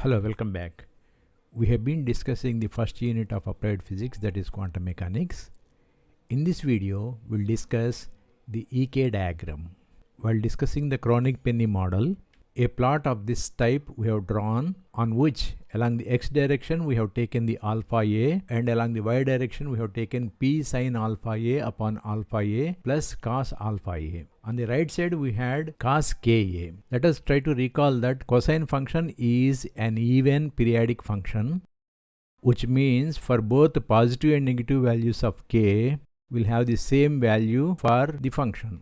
Hello, welcome back. We have been discussing the first unit of applied physics, that is quantum mechanics. In this video, we'll discuss the EK diagram. While discussing the chronic penny model, a plot of this type we have drawn, on which along the x direction we have taken the alpha a, and along the y direction we have taken p sine alpha a upon alpha a plus cos alpha a. On the right side we had cos ka. Let us try to recall that cosine function is an even periodic function, which means for both positive and negative values of k, we'll have the same value for the function.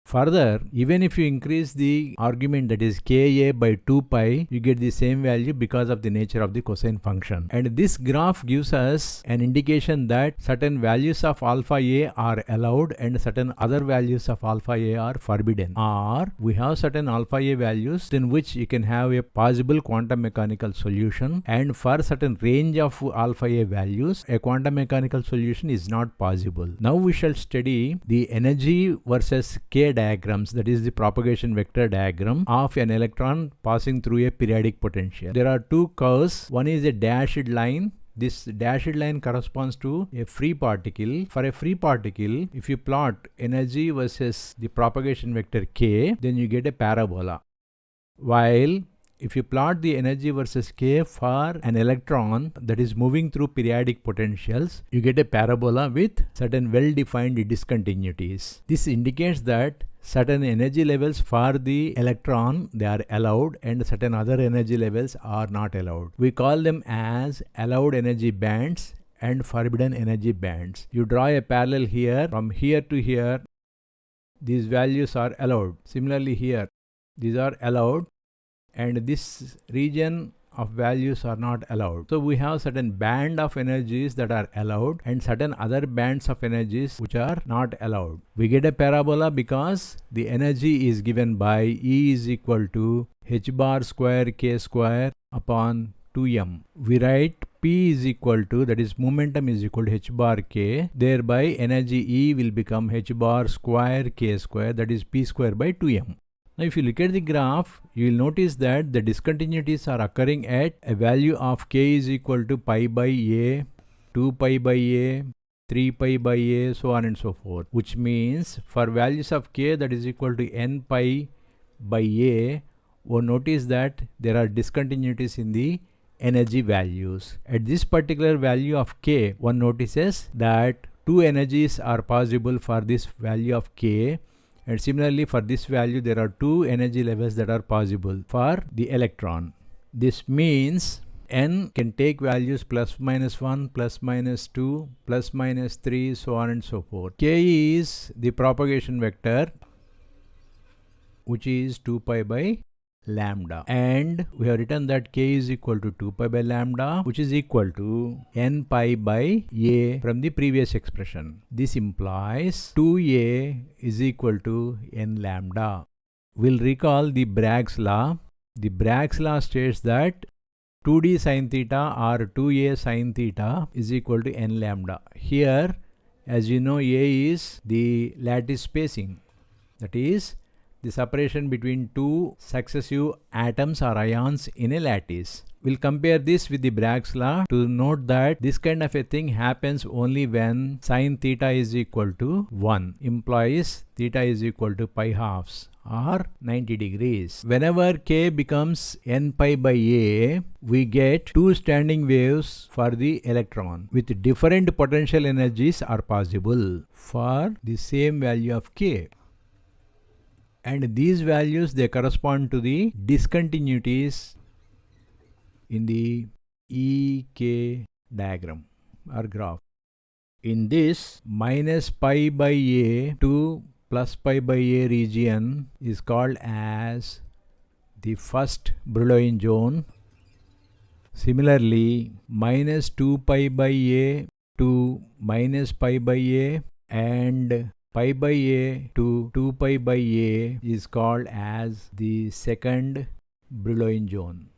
Further, even if you increase the argument, that is ka by 2 pi, you get the same value because of the nature of the cosine function. And this graph gives us an indication that certain values of alpha a are allowed and certain other values of alpha a are forbidden. Or we have certain alpha a values in which you can have a possible quantum mechanical solution, and for certain range of alpha a values, a quantum mechanical solution is not possible. Now we shall study the energy versus k diagrams, that is the propagation vector diagram of an electron passing through a periodic potential. There are two curves. One is a dashed line. This dashed line corresponds to a free particle. For a free particle, if you plot energy versus the propagation vector k, then you get a parabola. While if you plot the energy versus k for an electron that is moving through periodic potentials, you get a parabola with certain well-defined discontinuities. This indicates that certain energy levels for the electron, they are allowed, and certain other energy levels are not allowed. We call them as allowed energy bands and forbidden energy bands. You draw a parallel here, from here to here, these values are allowed. Similarly here, these are allowed, and this region of values are not allowed. So we have certain band of energies that are allowed and certain other bands of energies which are not allowed. We get a parabola because the energy is given by E is equal to h bar square k square upon 2m. We write P is equal to, that is momentum is equal to h bar k, thereby energy E will become h bar square k square, that is p square by 2m. Now if you look at the graph, you will notice that the discontinuities are occurring at a value of k is equal to pi by a, 2 pi by a, 3 pi by a, so on and so forth. Which means for values of k that is equal to n pi by a, one notice that there are discontinuities in the energy values. At this particular value of k, one notices that two energies are possible for this value of k. And similarly for this value, there are two energy levels that are possible for the electron. This means n can take values plus minus 1, plus minus 2, plus minus 3, so on and so forth. K is the propagation vector, which is 2 pi by lambda, and we have written that k is equal to 2 pi by lambda, which is equal to n pi by a from the previous expression. This implies 2a is equal to n lambda. We'll recall the Bragg's law. The Bragg's law states that 2d sin theta or 2a sin theta is equal to n lambda. Here, as you know, a is the lattice spacing, that is the separation between two successive atoms or ions in a lattice. We'll compare this with the Bragg's law to note that this kind of a thing happens only when sin theta is equal to 1, implies theta is equal to pi halves or 90 degrees. Whenever k becomes n pi by a, we get two standing waves for the electron with different potential energies are possible for the same value of k. And these values, they correspond to the discontinuities in the EK diagram or graph. In this, minus pi by a to plus pi by a region is called as the first Brillouin zone. Similarly, minus 2 pi by a to minus pi by a and pi by a to 2 pi by a is called as the second Brillouin zone.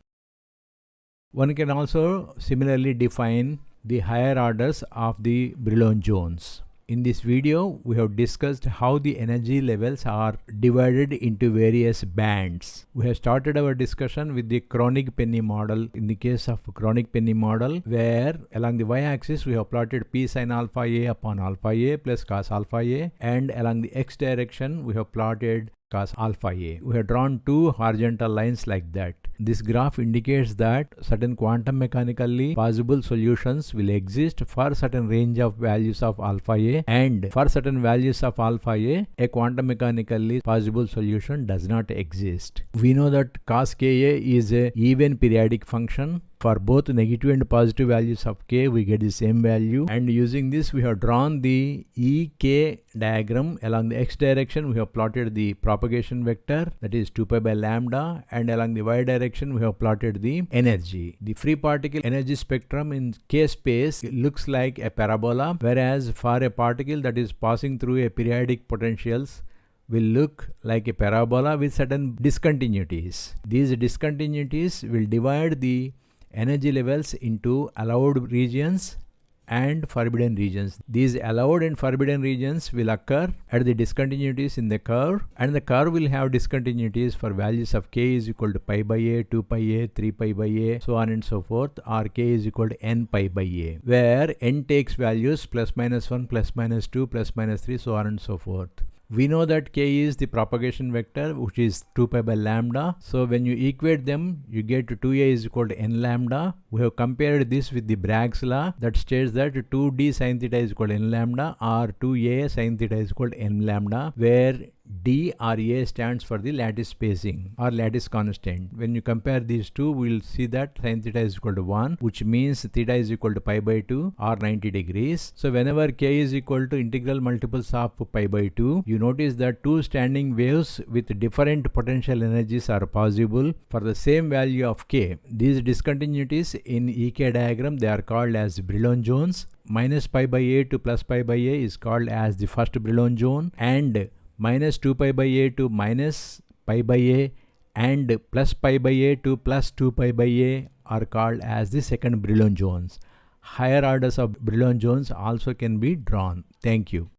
One can also similarly define the higher orders of the Brillouin zones. In this video, we have discussed how the energy levels are divided into various bands. We have started our discussion with the chronic penny model. In the case of chronic penny model, where along the y-axis we have plotted p sin alpha a upon alpha a plus cos alpha a, and along the x direction we have plotted cos alpha a. We have drawn two horizontal lines like that. This graph indicates that certain quantum mechanically possible solutions will exist for certain range of values of alpha a, and for certain values of alpha a quantum mechanically possible solution does not exist. We know that cos ka is a even periodic function. For both negative and positive values of k, we get the same value, and using this we have drawn the EK diagram. Along the x direction we have plotted the propagation vector, that is 2 pi by lambda, and along the y direction we have plotted the energy. The free particle energy spectrum in k space looks like a parabola, whereas for a particle that is passing through a periodic potentials will look like a parabola with certain discontinuities. These discontinuities will divide the energy levels into allowed regions and forbidden regions. These allowed and forbidden regions will occur at the discontinuities in the curve, and the curve will have discontinuities for values of k is equal to pi by a, 2 pi a, 3 pi by a, so on and so forth, or k is equal to n pi by a, where n takes values plus minus 1, plus minus 2, plus minus 3, so on and so forth. We know that k is the propagation vector, which is 2 pi by lambda. So when you equate them, you get 2a is equal to n lambda. We have compared this with the Bragg's law that states that 2d sin theta is equal to n lambda, or 2a sin theta is equal to n lambda, where d or a stands for the lattice spacing or lattice constant. When you compare these two, we will see that sin theta is equal to 1, which means theta is equal to pi by 2 or 90 degrees. So whenever k is equal to integral multiples of pi by 2, you notice that two standing waves with different potential energies are possible for the same value of k. These discontinuities in EK diagram, they are called as Brillouin zones. Minus pi by a to plus pi by a is called as the first Brillouin zone, and minus 2 pi by a to minus pi by a and plus pi by a to plus 2 pi by a are called as the second Brillouin zones. Higher orders of Brillouin zones also can be drawn. Thank you.